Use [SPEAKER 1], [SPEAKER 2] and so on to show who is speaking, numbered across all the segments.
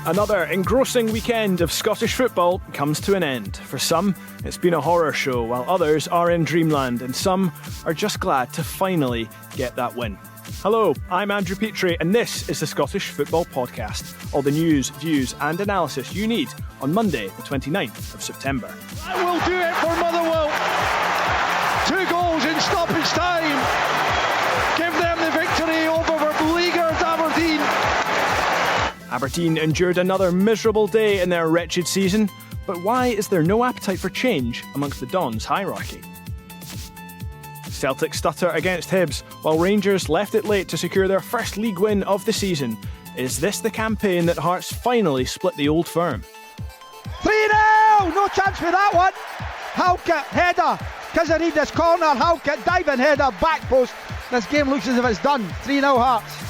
[SPEAKER 1] Another engrossing weekend of Scottish football comes to an end. For some, it's been a horror show, while others are in dreamland, and some are just glad to finally get that win. Hello, I'm Andrew Petrie, and this is the Scottish Football Podcast. All the news, views and analysis you need on Monday, the 29th of September.
[SPEAKER 2] I will do it for Motherwell. 2 goals in stoppage time. Give them the victory over beleaguered Aberdeen.
[SPEAKER 1] Aberdeen endured another miserable day in their wretched season, but why is there no appetite for change amongst the Dons hierarchy? Celtic stutter against Hibs, while Rangers left it late to secure their first league win of the season. Is this the campaign that Hearts finally split the old firm?
[SPEAKER 2] 3-0! No chance for that one. Halkett, header. Kazarides corner, Halkett, diving header, back post. This game looks as if it's done. 3-0 Hearts.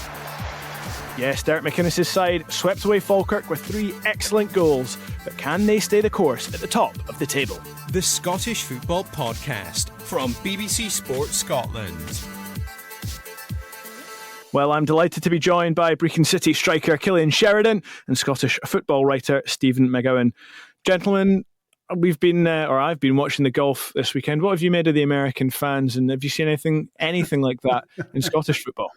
[SPEAKER 1] Yes, Derek McInnes' side swept away Falkirk with 3 excellent goals, but can they stay the course at the top of the table?
[SPEAKER 3] The Scottish Football Podcast from BBC Sport Scotland.
[SPEAKER 1] Well, I'm delighted to be joined by Brechin City striker Cillian Sheridan and Scottish football writer Stephen McGowan. Gentlemen, I've been watching the golf this weekend. What have you made of the American fans, and have you seen anything like that in Scottish football?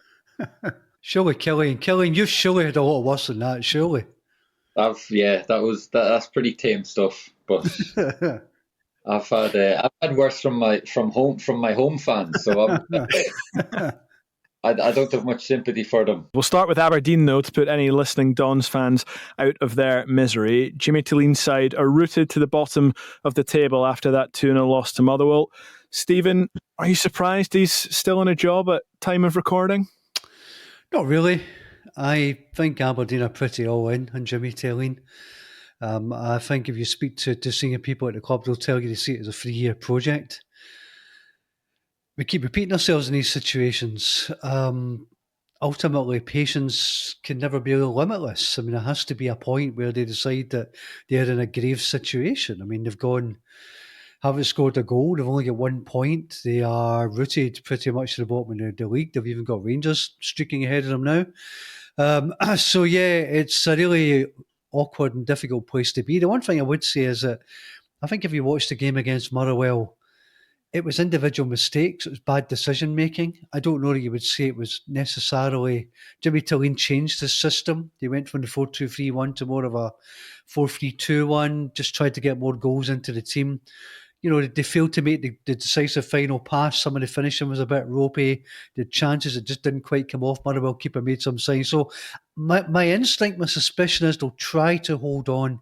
[SPEAKER 4] Surely, Killie, you've surely had a lot worse than that, surely.
[SPEAKER 5] That's pretty tame stuff. But I've had worse from my home fans, so I don't have much sympathy for them.
[SPEAKER 1] We'll start with Aberdeen, though, to put any listening Dons fans out of their misery. Jimmy Thelin's side are rooted to the bottom of the table after that 2-0 loss to Motherwell. Stephen, are you surprised he's still in a job at time of recording?
[SPEAKER 4] Not really. I think Aberdeen are pretty all in on Jimmy Thelin. I think if you speak to senior people at the club, they'll tell you they see it as a 3-year project. We keep repeating ourselves in these situations. Ultimately, patience can never be limitless. I mean, there has to be a point where they decide that they're in a grave situation. I mean, haven't scored a goal. They've only got 1 point. They are rooted pretty much to the bottom of the league. They've even got Rangers streaking ahead of them now. So, yeah, it's a really awkward and difficult place to be. The one thing I would say is that I think if you watch the game against Motherwell, it was individual mistakes. It was bad decision making. I don't know that you would say it was necessarily Jimmy Thelin changed his system. He went from the 4-2-3-1 to more of a 4-3-2-1, just tried to get more goals into the team. You know, they failed to make the decisive final pass. Some of the finishing was a bit ropey. The chances, it just didn't quite come off. Motherwell keeper made some signs. So my instinct, my suspicion is they'll try to hold on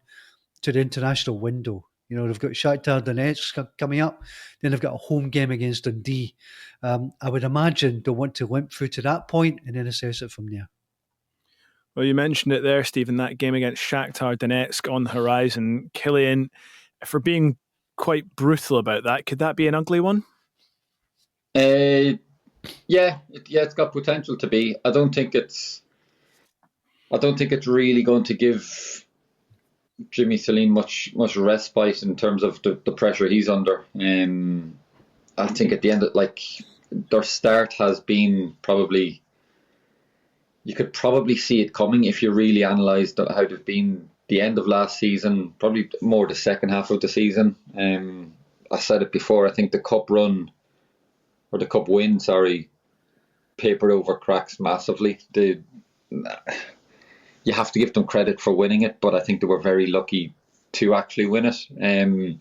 [SPEAKER 4] to the international window. You know, they've got Shakhtar Donetsk coming up. Then they've got a home game against Dundee. I would imagine they'll want to limp through to that point and then assess it from there.
[SPEAKER 1] Well, you mentioned it there, Stephen, that game against Shakhtar Donetsk on the horizon. Cillian, for being quite brutal about that, could that be an ugly one?
[SPEAKER 5] Yeah, it's got potential to be. I don't think it's really going to give Jimmy Thelin much respite in terms of the pressure he's under. I think at the end, their start has been probably, you could probably see it coming if you really analysed how they've been the end of last season, probably more the second half of the season. I said it before, I think the cup win, papered over cracks massively. You have to give them credit for winning it, but I think they were very lucky to actually win it. And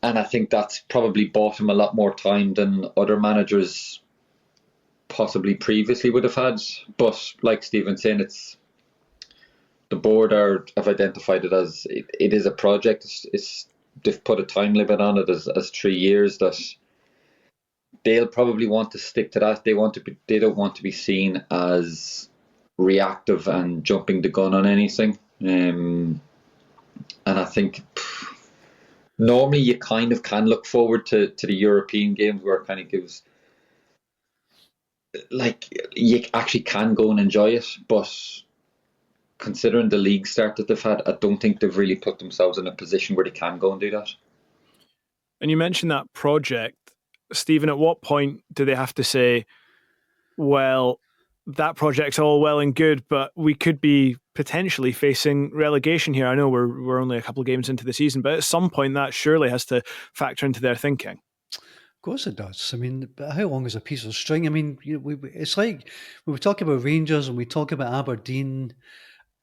[SPEAKER 5] I think that's probably bought him a lot more time than other managers possibly previously would have had. But like Stephen's saying, the board have identified it as it is a project. They've put a time limit on it as 3 years. That they'll probably want to stick to that. They don't want to be seen as reactive and jumping the gun on anything. And I think normally you kind of can look forward to the European games where it kind of gives, you actually can go and enjoy it, but considering the league start that they've had, I don't think they've really put themselves in a position where they can go and do that.
[SPEAKER 1] And you mentioned that project, Stephen. At what point do they have to say, well, that project's all well and good, but we could be potentially facing relegation here. I know we're only a couple of games into the season, but at some point that surely has to factor into their thinking.
[SPEAKER 4] Of course it does. I mean, but how long is a piece of string? I mean, it's like when we talk about Rangers and we talk about Aberdeen,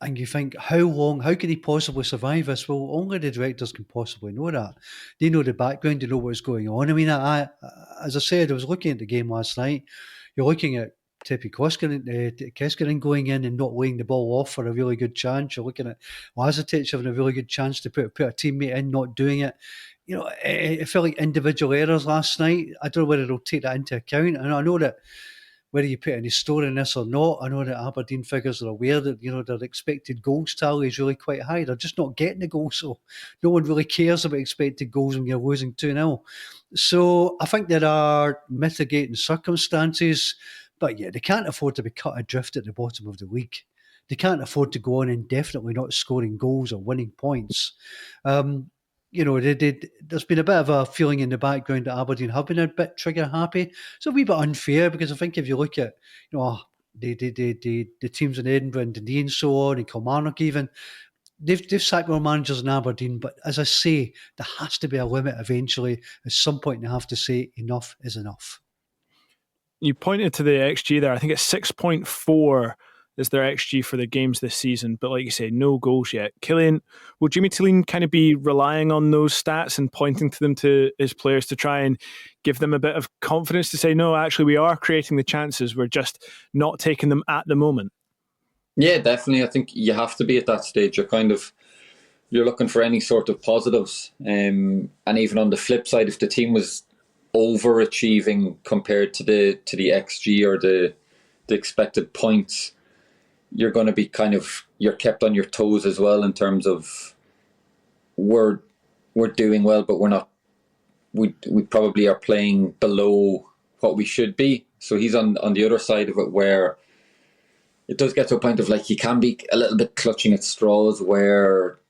[SPEAKER 4] and you think, how long, how can he possibly survive this? Well, only the directors can possibly know that. They know the background, they know what's going on. I mean, as I said, I was looking at the game last night. You're looking at Tepi Koskinen going in and not laying the ball off for a really good chance. You're looking at Lazatic having a really good chance to put a teammate in, not doing it. You know, it felt like individual errors last night. I don't know whether they'll take that into account. And I know that whether you put any store in this or not, I know that Aberdeen figures are aware that, you know, their expected goals tally is really quite high. They're just not getting the goals, so no one really cares about expected goals when you're losing 2-0. So I think there are mitigating circumstances, but yeah, they can't afford to be cut adrift at the bottom of the league. They can't afford to go on indefinitely not scoring goals or winning points. You know, there's been a bit of a feeling in the background that Aberdeen have been a bit trigger happy. It's a wee bit unfair because I think if you look at, you know, the teams in Edinburgh and Dundee and so on, and Kilmarnock even, they've sacked more managers in Aberdeen. But as I say, there has to be a limit eventually. At some point, they have to say enough is enough.
[SPEAKER 1] You pointed to the XG there. I think it's 6.4 is their XG for the games this season. But like you say, no goals yet. Cillian, will Jimmy Thelin kind of be relying on those stats and pointing to them to his players to try and give them a bit of confidence to say, no, actually we are creating the chances, we're just not taking them at the moment?
[SPEAKER 5] Yeah, definitely. I think you have to be at that stage. You're looking for any sort of positives. And even on the flip side, if the team was overachieving compared to the XG or the expected points, you're going to be you're kept on your toes as well in terms of we're doing well, but we're not. We probably are playing below what we should be. So he's on the other side of it, where it does get to a point of like he can be a little bit clutching at straws, where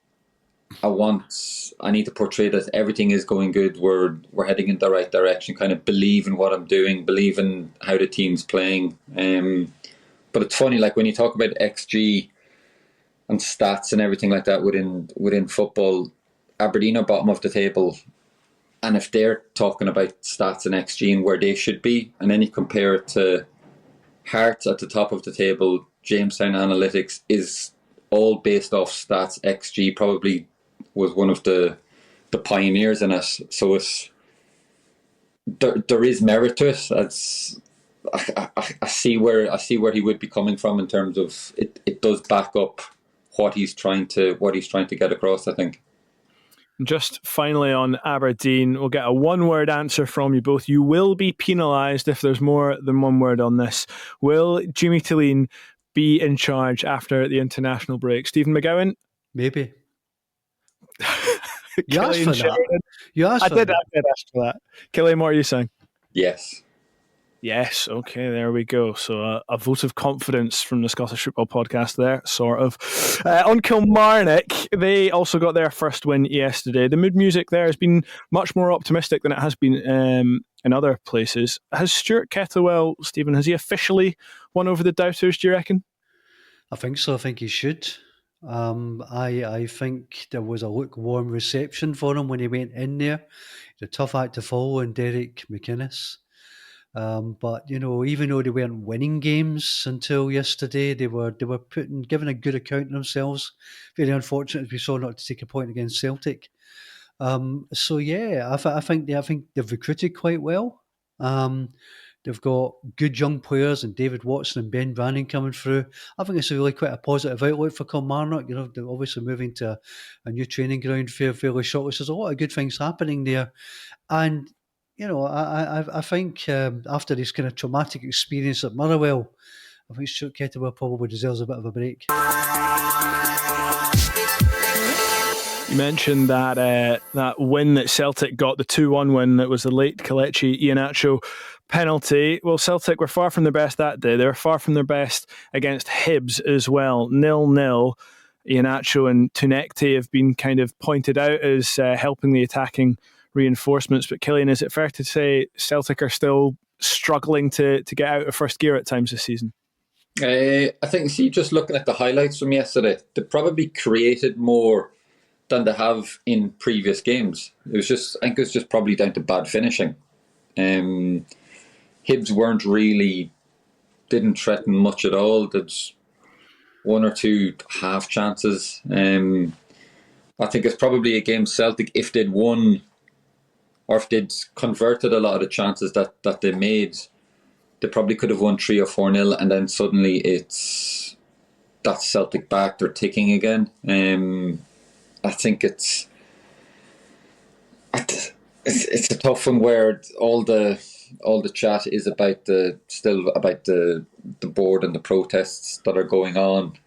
[SPEAKER 5] I need to portray that everything is going good. We're heading in the right direction. Kind of believe in what I'm doing, believe in how the team's playing. But it's funny, like when you talk about XG and stats and everything like that within football, Aberdeen are bottom of the table. And if they're talking about stats and XG and where they should be, and then you compare it to Hearts at the top of the table, Jamestown Analytics is all based off stats. XG probably was one of the pioneers in it. So there is merit to it. I see where he would be coming from in terms of it does back up what he's trying to get across, I think.
[SPEAKER 1] Just finally on Aberdeen, we'll get a one-word answer from you both. You will be penalised if there's more than one word on this. Will Jimmy Thelin be in charge after the international break? Stephen McGowan?
[SPEAKER 4] Maybe. You asked for that.
[SPEAKER 1] I did ask for that. Killie, what are you saying?
[SPEAKER 5] Yes.
[SPEAKER 1] Yes, okay, there we go. So a vote of confidence from the Scottish Football Podcast there, sort of. On Kilmarnock, they also got their first win yesterday. The mood music there has been much more optimistic than it has been in other places. Has Stuart Kettlewell, Stephen, has he officially won over the doubters, do you reckon?
[SPEAKER 4] I think so. I think he should. I think there was a lukewarm reception for him when he went in there. The tough act to follow in Derek McInnes. But you know, even though they weren't winning games until yesterday, they were giving a good account of themselves. Very unfortunate, as we saw, not to take a point against Celtic. So yeah, I think they've recruited quite well. They've got good young players and David Watson and Ben Branning coming through. I think it's really quite a positive outlook for Kilmarnock. You know, they're obviously moving to a new training ground fairly shortly. So there's a lot of good things happening there, and you know, I think after this kind of traumatic experience at Motherwell, I think Stuart Kettlewell probably deserves a bit of a break.
[SPEAKER 1] You mentioned that win that Celtic got, the 2-1 win, that was the late Kelechi Iheanacho penalty. Well, Celtic were far from their best that day. They were far from their best against Hibs as well. 0-0. Iheanacho and Tunekte have been kind of pointed out as helping the attacking reinforcements. But Cillian, is it fair to say Celtic are still struggling to get out of first gear at times this season?
[SPEAKER 5] I think, see, just looking at the highlights from yesterday, they probably created more than they have in previous games. I think it was just probably down to bad finishing. Hibs didn't threaten much at all. There's one or two half chances. I think it's probably a game Celtic, if they'd won, or if they'd converted a lot of the chances that they made, they probably could have won 3 or 4-0, and then suddenly that's Celtic back. They're ticking again. I think it's a tough one where all the chat is about the board and the protests that are going on.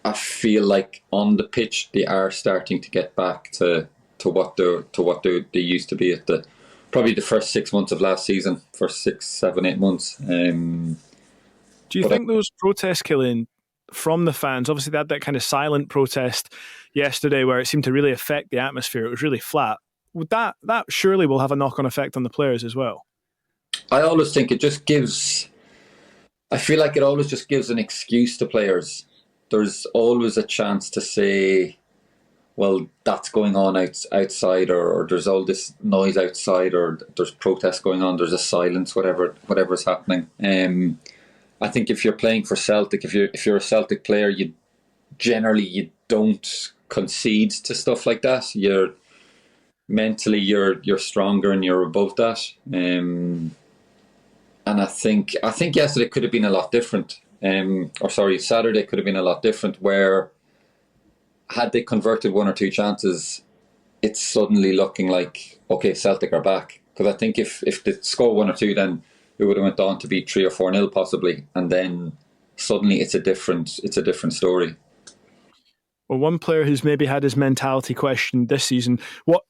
[SPEAKER 5] I feel like on the pitch they are starting to get back to what they used to be at probably the first 6 months of last season, first 6, 7, 8 months.
[SPEAKER 1] Do you think those protests, Cillian, from the fans, obviously they had that kind of silent protest yesterday where it seemed to really affect the atmosphere, it was really flat, would that surely will have a knock-on effect on the players as well?
[SPEAKER 5] I always think I feel like it always just gives an excuse to players. There's always a chance to say, well, that's going on outside, or there's all this noise outside, or there's protests going on, there's a silence, whatever's happening. I think if you're playing for Celtic, if you're a Celtic player, you don't concede to stuff like that. You're mentally you're stronger and you're above that. And I think yesterday could have been a lot different. Saturday could have been a lot different, where had they converted 1 or 2 chances, it's suddenly looking like, okay, Celtic are back. Because I think if they score 1 or 2, then it would have went on to be 3 or 4-0 possibly, and then suddenly it's a different story.
[SPEAKER 1] Well, one player who's maybe had his mentality questioned this season,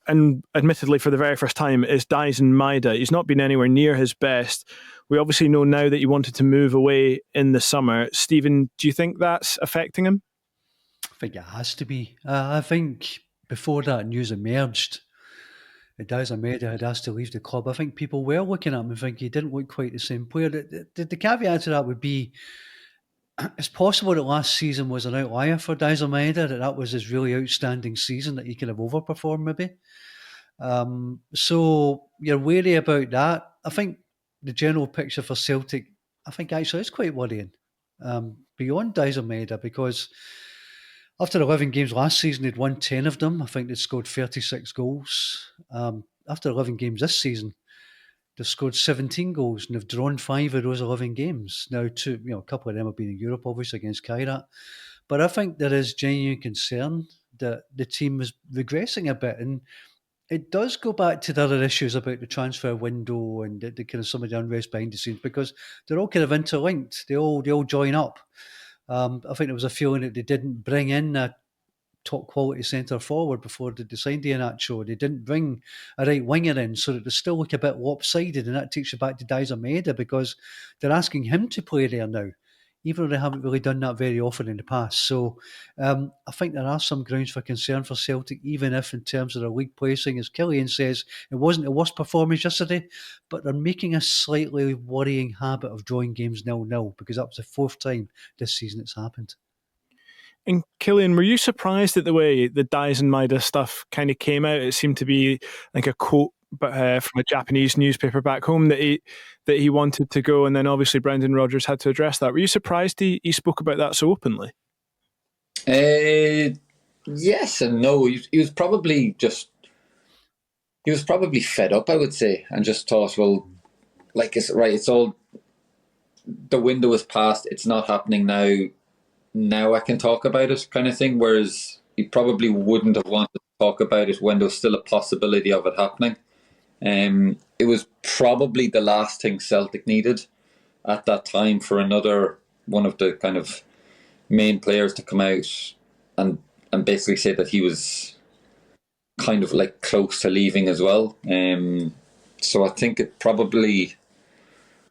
[SPEAKER 1] and admittedly for the very first time, is Dyson Maeda. He's not been anywhere near his best. We obviously know now that he wanted to move away in the summer. Stephen, do you think that's affecting him?
[SPEAKER 4] I think it has to be. I think before that news emerged, Dyson Maeda had asked to leave the club. I think people were looking at him and thinking he didn't look quite the same player. The caveat to that would be, it's possible that last season was an outlier for Dyson Maeda, that was his really outstanding season, that he could have overperformed maybe. So you're wary about that. I think the general picture for Celtic, I think actually is quite worrying, beyond Dyson Maeda, because after 11 games last season, they'd won 10 of them. I think they'd scored 36 goals. After 11 games this season, they've scored 17 goals and they've drawn 5 of those 11 games. Now, a couple of them have been in Europe, obviously, against Kairat. But I think there is genuine concern that the team is regressing a bit. And it does go back to the other issues about the transfer window and the kind of some of the unrest behind the scenes, because they're all kind of interlinked. They all join up. I think there was a feeling that they didn't bring in a top quality centre forward before they signed Iheanacho. They didn't bring a right winger in, so that they still look a bit lopsided, and that takes you back to Dyson Maeda, because they're asking him to play there now, even though they haven't really done that very often in the past. So I think there are some grounds for concern for Celtic, even if in terms of their league placing, as Cillian says, it wasn't the worst performance yesterday, but they're making a slightly worrying habit of drawing games 0-0, because that was the 4th time this season it's happened.
[SPEAKER 1] And Cillian, were you surprised at the way the Dyson Maeda stuff kind of came out? It seemed to be like a quote from a Japanese newspaper back home that he wanted to go, and then obviously Brendan Rodgers had to address that. Were you surprised he spoke about that so openly?
[SPEAKER 5] Yes and no. He was probably fed up, I would say, and just thought, well, like, it's all, the window is past, it's not happening now. Now I can talk about it, kind of thing. Whereas he probably wouldn't have wanted to talk about it when there was still a possibility of it happening. It was probably the last thing Celtic needed at that time, for another one of the kind of main players to come out and basically say that he was kind of like close to leaving as well. So I think it probably,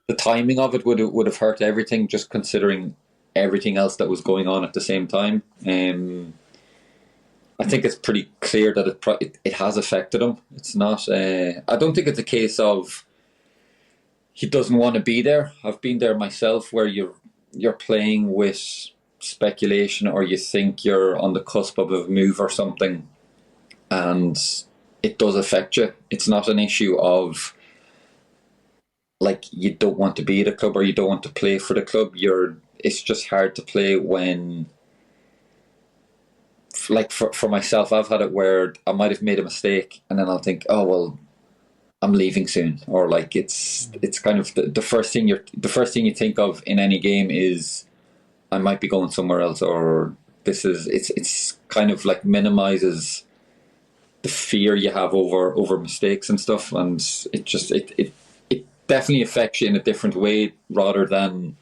[SPEAKER 5] the timing of it would have hurt everything, just considering everything else that was going on at the same time. I think it's pretty clear that it has affected him. It's not. I don't think it's a case of he doesn't want to be there. I've been there myself, where you're playing with speculation, or you think you're on the cusp of a move or something, and it does affect you. It's not an issue of like you don't want to be at a club or you don't want to play for the club. It's just hard to play when, like for myself, I've had it where I might have made a mistake and then I'll think, oh well, I'm leaving soon, or like it's kind of the first thing you think of in any game is I might be going somewhere else, or it's kind of like minimizes the fear you have over mistakes and stuff, and it definitely affects you in a different way rather than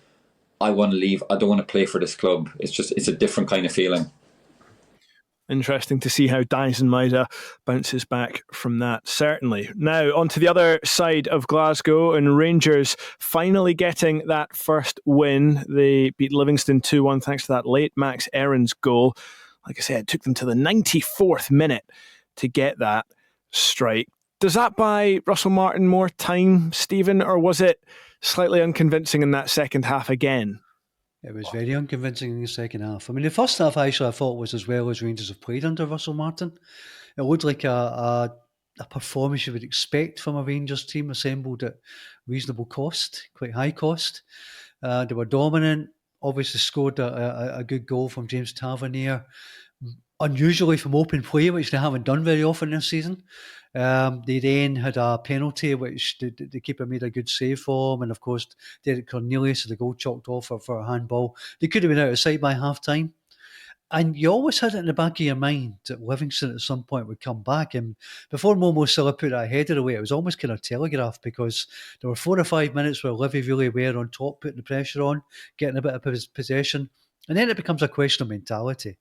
[SPEAKER 5] I want to leave, I don't want to play for this club. It's a different kind of feeling.
[SPEAKER 1] Interesting to see how Dyson Maeda bounces back from that, certainly. Now, on to the other side of Glasgow, and Rangers finally getting that first win. They beat Livingston 2-1 thanks to that late Max Aaron's goal. Like I said, it took them to the 94th minute to get that strike. Does that buy Russell Martin more time, Stephen, or was it slightly unconvincing in that second half again?
[SPEAKER 4] It was very unconvincing in the second half. I mean, the first half I thought was as well as Rangers have played under Russell Martin. It looked like a performance you would expect from a Rangers team assembled at reasonable cost, quite high cost. They were dominant, obviously scored a good goal from James Tavernier, unusually from open play, which they haven't done very often this season. They then had a penalty which the keeper made a good save for, and of course Derek Cornelius had the goal chalked off for a handball. They could have been out of sight by half time, and you always had it in the back of your mind that Livingston at some point would come back. And before Momo Silla put that header away, it was almost kind of telegraphed, because there were 4 or 5 minutes where Livy really were on top, putting the pressure on, getting a bit of possession, and then it becomes a question of mentality.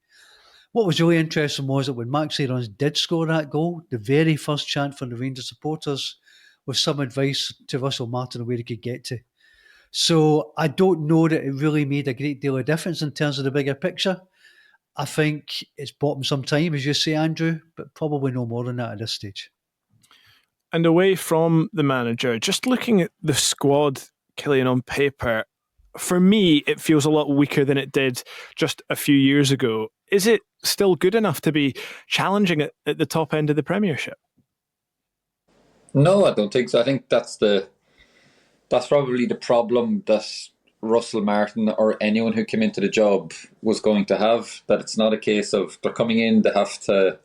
[SPEAKER 4] What was really interesting was that when Max Aaron did score that goal, the very first chant from the Rangers supporters was some advice to Russell Martin on where he could get to. So I don't know that it really made a great deal of difference in terms of the bigger picture. I think it's bought him some time, as you say, Andrew, but probably no more than that at this stage.
[SPEAKER 1] And away from the manager, just looking at the squad, Cillian, on paper, for me, it feels a lot weaker than it did just a few years ago. Is it still good enough to be challenging at the top end of the Premiership?
[SPEAKER 5] No, I don't think so. I think that's probably the problem that Russell Martin or anyone who came into the job was going to have. That it's not a case of they're coming in, they have to.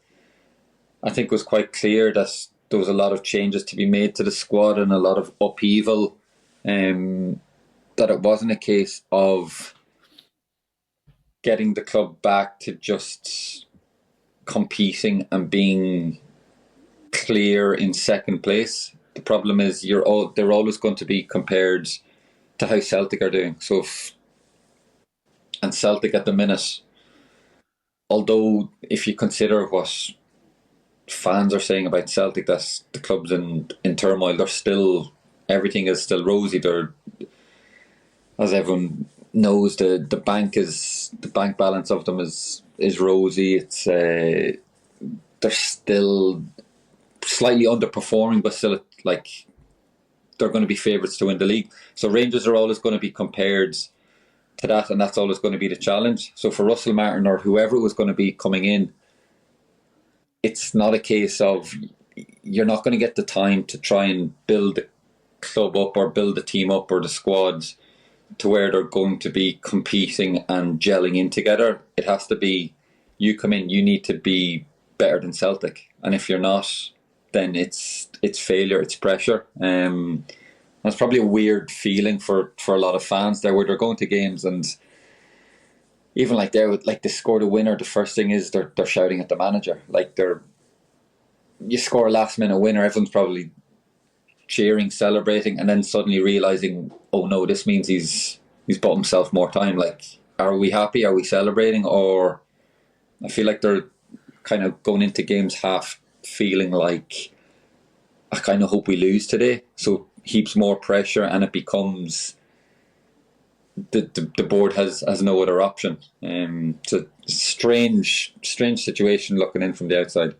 [SPEAKER 5] I think it was quite clear that there was a lot of changes to be made to the squad and a lot of upheaval. That it wasn't a case of getting the club back to just competing and being clear in second place. The problem is they're always going to be compared to how Celtic are doing. And Celtic at the minute, although if you consider what fans are saying about Celtic, that the club's in turmoil, everything is still rosy. They're, as everyone knows, the bank balance of them is rosy. It's they're still slightly underperforming, but still like they're going to be favourites to win the league. So Rangers are always going to be compared to that, and that's always going to be the challenge. So for Russell Martin or whoever it was going to be coming in, it's not a case of you're not going to get the time to try and build the club up or build the team up or the squads to where they're going to be competing and gelling in together. It has to be, you come in, you need to be better than Celtic, and if you're not, then it's failure, it's pressure. That's probably a weird feeling for a lot of fans there, where they're going to games and even like they scored a winner, the first thing is they're shouting at the manager. Like you score a last minute winner, everyone's probably cheering, celebrating, and then suddenly realising, oh no, this means he's bought himself more time. Like, are we happy? Are we celebrating? Or I feel like they're kind of going into games half feeling like, I kind of hope we lose today. So heaps more pressure, and it becomes the board has no other option. It's a strange situation looking in from the outside.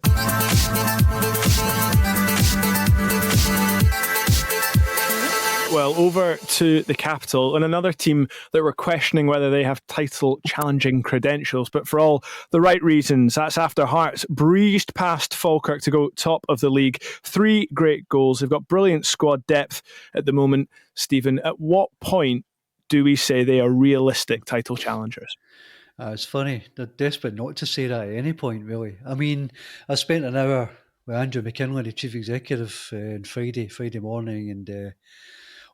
[SPEAKER 1] Kettlewell over to the capital and another team that were questioning whether they have title challenging credentials, but for all the right reasons. That's after Hearts breezed past Falkirk to go top of the league. 3 great goals. They've got brilliant squad depth at the moment. Stephen, at what point do we say they are realistic title challengers?
[SPEAKER 4] It's funny. They're desperate not to say that at any point, really. I mean, I spent an hour with Andrew McKinley, the chief executive, on Friday morning, and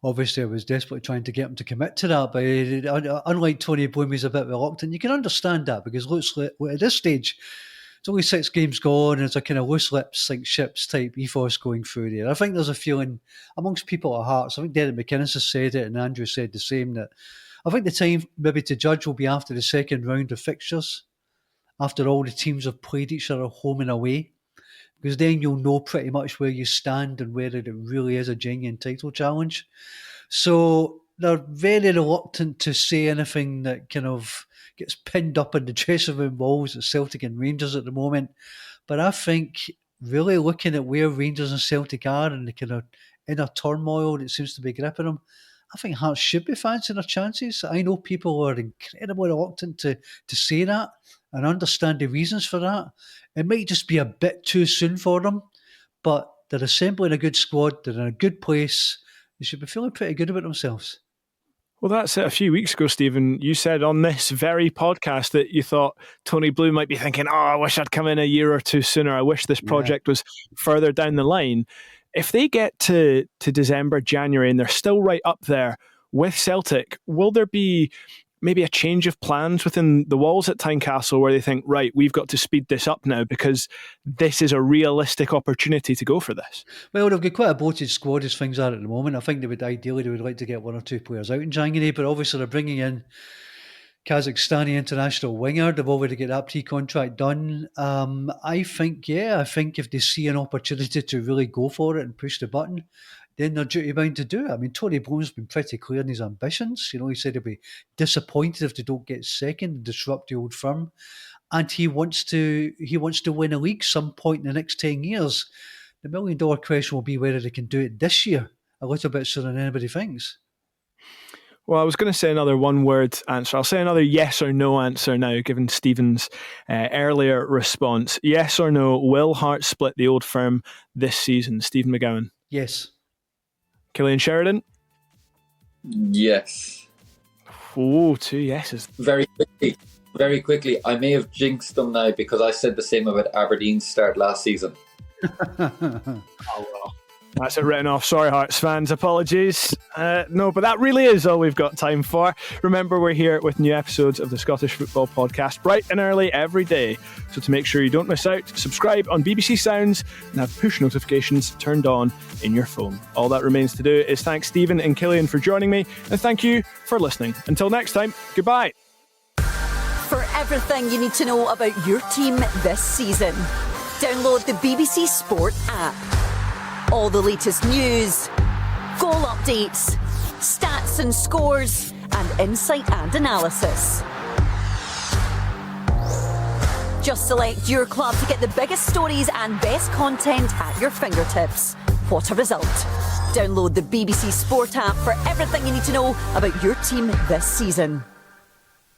[SPEAKER 4] obviously I was desperately trying to get him to commit to that, but unlike Tony Bloom, he's a bit reluctant. You can understand that because at this stage, it's only 6 games gone, and it's a kind of loose lips, sink ships type ethos going through there. I think there's a feeling amongst people at Hearts, I think Derek McInnes has said it, and Andrew said the same, that I think the time maybe to judge will be after the second round of fixtures, after all the teams have played each other home and away, because then you'll know pretty much where you stand and whether it really is a genuine title challenge. So they're very reluctant to say anything that kind of gets pinned up in the dressing room walls at Celtic and Rangers at the moment. But I think really looking at where Rangers and Celtic are and the kind of inner turmoil that seems to be gripping them, I think Hearts should be fancying their chances. I know people are incredibly reluctant to say that and understand the reasons for that. It might just be a bit too soon for them, but they're assembling a good squad. They're in a good place. They should be feeling pretty good about themselves.
[SPEAKER 1] Well, that's it. A few weeks ago, Stephen, you said on this very podcast that you thought Tony Bloom might be thinking, I wish I'd come in a year or two sooner. I wish this project was further down the line. If they get to December, January, and they're still right up there with Celtic, will there be maybe a change of plans within the walls at Tynecastle where they think, right, we've got to speed this up now because this is a realistic opportunity to go for this?
[SPEAKER 4] Well, they've got quite a bloated squad as things are at the moment. I think they would like to get 1 or 2 players out in January, but obviously they're bringing in Kazakhstani international winger. They've already got that pre-contract done. I think if they see an opportunity to really go for it and push the button, then they're duty bound to do it. I mean, Tony Bloom's been pretty clear in his ambitions. He said he'll be disappointed if they don't get second and disrupt the old firm. And he wants to win a league some point in the next 10 years. The $1 million question will be whether they can do it this year, a little bit sooner than anybody thinks.
[SPEAKER 1] Well, I was going to say another one-word answer. I'll say another yes or no answer now, given Stephen's earlier response. Yes or no, will Hearts split the old firm this season? Stephen McGowan.
[SPEAKER 4] Yes.
[SPEAKER 1] Cillian Sheridan?
[SPEAKER 5] Yes.
[SPEAKER 1] Oh, 2 yeses.
[SPEAKER 5] Very quickly, I may have jinxed them now because I said the same about Aberdeen's start last season.
[SPEAKER 1] Oh, well. That's it written off. Sorry, Hearts fans. Apologies. No, but that really is all we've got time for. Remember, we're here with new episodes of the Scottish Football Podcast bright and early every day. So to make sure you don't miss out, subscribe on BBC Sounds and have push notifications turned on in your phone. All that remains to do is thank Stephen and Cillian for joining me, and thank you for listening. Until next time, goodbye.
[SPEAKER 6] For everything you need to know about your team this season, download the BBC Sport app. All the latest news, goal updates, stats and scores, and insight and analysis. Just select your club to get the biggest stories and best content at your fingertips. What a result. Download the BBC Sport app for everything you need to know about your team this season.